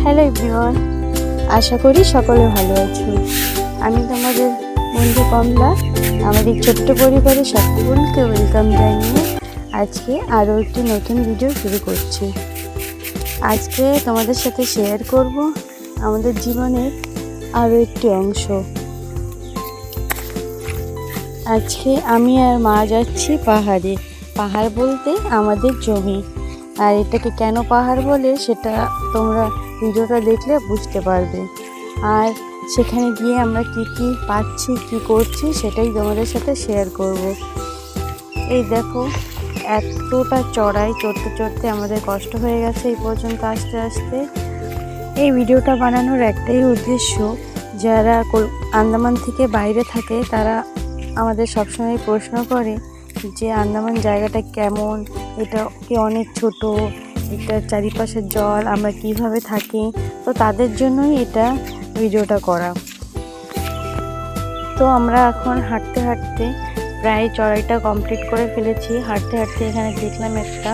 Hello everyone, আশা করি সকলে ভালো আছো। আমি তোমাদের বন্ধু কমলা। আমাদের ছোট্ট পরিবারে সকলকে ওয়েলকাম জানিয়ে আজকে আরও একটি নতুন ভিডিও শুরু করছি। আজকে তোমাদের সাথে শেয়ার করব আমাদের জীবনের আরও একটি অংশ। আজকে আমি আর মা যাচ্ছি পাহাড়ে। পাহাড় বলতে আমাদের জমি, আর এটাকে কেন পাহাড় বলে সেটা তোমরা ভিডিওটা দেখলে বুঝতে পারবে। আর সেখানে গিয়ে আমরা কি কি পাচ্ছি, কি করছি সেটাই তোমাদের সাথে শেয়ার করব। এই দেখো, এতটা চড়াই, চড়তে চড়তে আমাদের কষ্ট হয়ে গেছে এই পর্যন্ত আসতে আসতে। এই ভিডিওটা বানানোর একটাই উদ্দেশ্য, যারা আন্দামান থেকে বাইরে থাকে তারা আমাদের সবসময় প্রশ্ন করে যে আন্দামান জায়গাটা কেমন, এটা কি অনেক ছোট, এটা চারিপাশের জল, আমরা কিভাবে থাকি। তো তাদের জন্যই এটা ভিডিওটা করা। তো আমরা এখন হাঁটতে হাঁটতে প্রায় চড়াইটা কমপ্লিট করে ফেলেছি। হাঁটতে হাঁটতে এখানে দেখলাম একটা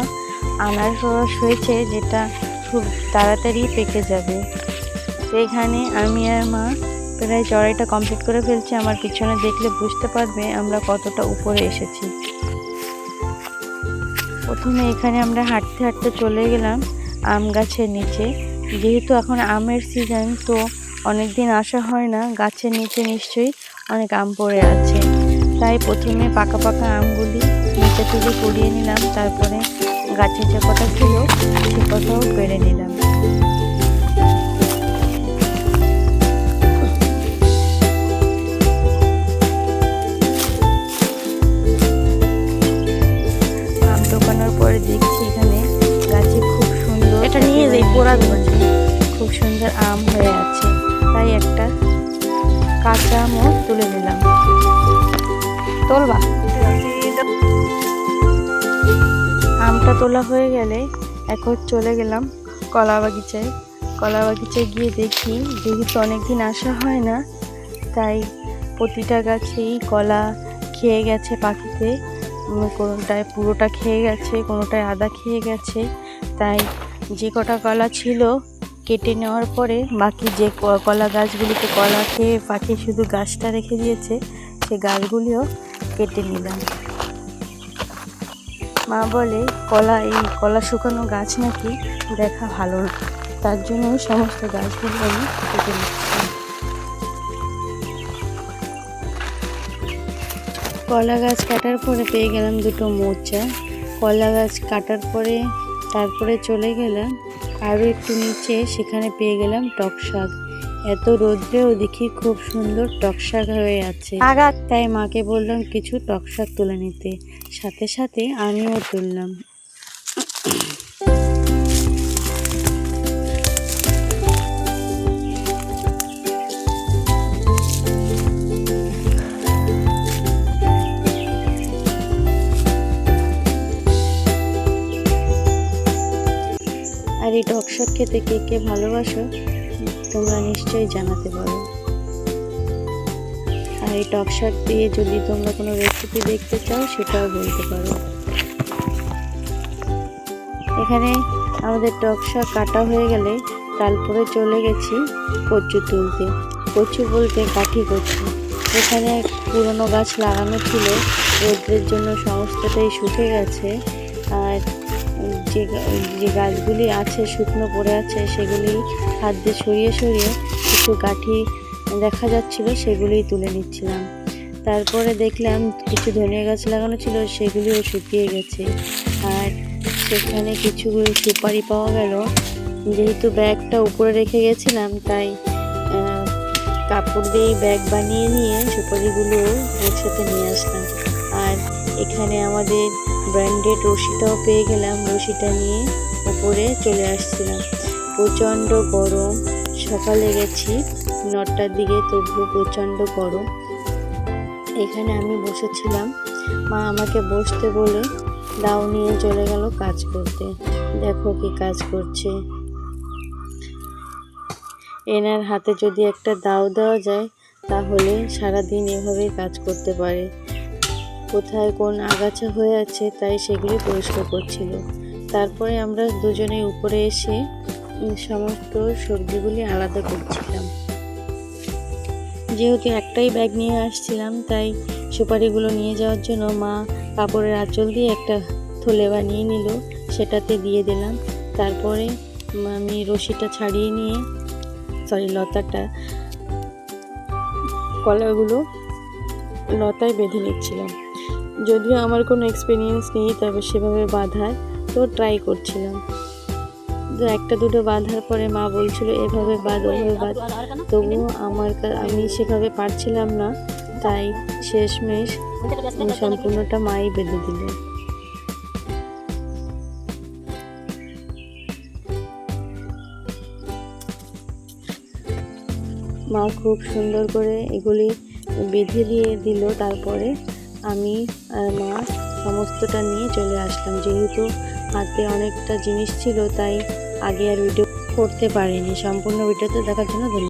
আনারস হয়েছে, যেটা খুব তাড়াতাড়ি পেকে যাবে। তো এখানে আমি আর মা প্রায় চড়াইটা কমপ্লিট করে ফেলছি। আমার পিছনে দেখলে বুঝতে পারবে আমরা কতটা উপরে এসেছি। প্রথমে এখানে আমরা হাঁটতে হাঁটতে চলে গেলাম আম গাছের নিচে। যেহেতু এখন আমের সিজন, তো অনেক দিন আসা হয় না, গাছের নিচে নিশ্চয়ই অনেক আম পড়ে আছে। তাই প্রথমে পাকা পাকা আমগুলি নিচে থেকে কুড়িয়ে নিলাম, তারপরে গাছের যে কটা ছিল সে কটাও পেড়ে নিলাম। পরে দেখছি এখানে গাছে খুব সুন্দর, এটা নিয়ে যাই পোড়া গাছে খুব সুন্দর আম হয়ে আছে। তাই একটা কাঁচা আমও তুলে নিলাম। তোলবা আমটা তোলা হয়ে গেলে এখন চলে গেলাম কলা বাগিচায়। কলা বাগিচায় গিয়ে দেখি, যেহেতু অনেকদিন আসা হয় না, তাই প্রতিটা গাছেই কলা খেয়ে গেছে পাখিতে। কোনোটায় পুরোটা খেয়ে গেছে, কোনোটায় আধা খেয়ে গেছে। তাই যে কটা কলা ছিল কেটে নেওয়ার পরে বাকি যে কলা গাছগুলিতে কলা খেয়ে পাখি শুধু গাছটা রেখে দিয়েছে, সে গাছগুলিও কেটে নিলাম। মা বলে এই কলা শুকানো গাছ নাকি দেখা ভালো না, তার জন্য সমস্ত গাছগুলি আমি কেটে নিচ্ছি। কলা গাছ কাটার পরে পেয়ে গেলাম দুটো মোচা। কলা গাছ কাটার পরে তারপরে চলে গেলাম আরও একটু নিচে, সেখানে পেয়ে গেলাম টক শাক। এত রোদ্রেও দেখি খুব সুন্দর টক শাক হয়ে আছে। তাই মাকে বললাম কিছু টক শাক তুলে নিতে, সাথে সাথে আমিও তুললাম। আর এই টক শাক খেতে কে কে ভালোবাসো তোমরা নিশ্চয়ই জানাতে পারো। আর এই টক শাক দিয়ে যদি তোমরা কোনো রেসিপি দেখতে চাও সেটাও বলতে পারো। এখানে আমাদের টক শাক কাটা হয়ে গেলে তারপরে চলে গেছি কচু তুলতে। কচু বলতে কাঠি কচু। এখানে পুরনো গাছ লাগানো ছিল, রোদ্রের জন্য সমস্তটাই শুকে গেছে। আর যে গাছগুলি আছে শুকনো পড়ে আছে, সেগুলি হাত দিয়ে সরিয়ে সরিয়ে কিছু কাঠি দেখা যাচ্ছিল, সেগুলিই তুলে নিচ্ছিলাম। তারপরে দেখলাম কিছু ধনিয়া গাছ লাগানো ছিল, সেগুলিও শুকিয়ে গেছে। আর সেখানে কিছু সুপারি পাওয়া গেল। যেহেতু ব্যাগটা উপরে রেখে গেছিলাম, তাই কাপড় দিয়ে ব্যাগ বানিয়ে নিয়ে সুপারিগুলো একসাথে নিয়ে আসলাম। আর এখানে আমাদের ব্র্যান্ডেড রশিটাও পেয়ে গেলাম, রশিটা নিয়ে উপরে চলে আসছিলাম। প্রচণ্ড গরম, সকালে গেছি 9টার দিকে, তবুও প্রচণ্ড গরম। এখানে আমি বসেছিলাম, মা আমাকে বসতে বলে দাও নিয়ে চলে গেল কাজ করতে। দেখো কি কাজ করছে। এনার হাতে যদি একটা দাও দেওয়া যায় তাহলে সারাদিন এভাবেই কাজ করতে পারে। কোথায় কোন আগাছা হয়ে আছে তাই সেগুলি পরিষ্কার করছিল। তারপরে আমরা দুজনে উপরে এসে সমস্ত সবজিগুলি আলাদা করছিলাম। যেহেতু একটাই ব্যাগ নিয়ে আসছিলাম, তাই সুপারিগুলো নিয়ে যাওয়ার জন্য মা কাপড়ের আঁচল দিয়ে একটা থলে বানিয়ে নিল, সেটাতে দিয়ে দিলাম। তারপরে আমি রশিটা ছাড়িয়ে নিয়ে লতাটা কলাগুলো লতায় বেঁধে নিচ্ছিলাম। যদিও আমার কোনো এক্সপিরিয়েন্স নেই, তবে সেভাবে বাঁধার তো ট্রাই করছিলাম। তো একটা দুটো বাঁধার পরে মা বলছিল এভাবে বাঁধ, ওভাবে বাঁধ, তবুও আমি সেভাবে পারছিলাম না, তাই শেষমেশ সম্পূর্ণটা মাই বেঁধে দিল। মা খুব সুন্দর করে এগুলি বেঁধে দিয়ে দিল। তারপরে আমি আর মা সমস্তটা নিয়ে চলে আসলাম। যেহেতু হাতে অনেকটা জিনিস ছিল, তাই আগে আর ভিডিও করতে পারিনি। সম্পূর্ণ ভিডিওতে দেখার জন্য ধন্যবাদ।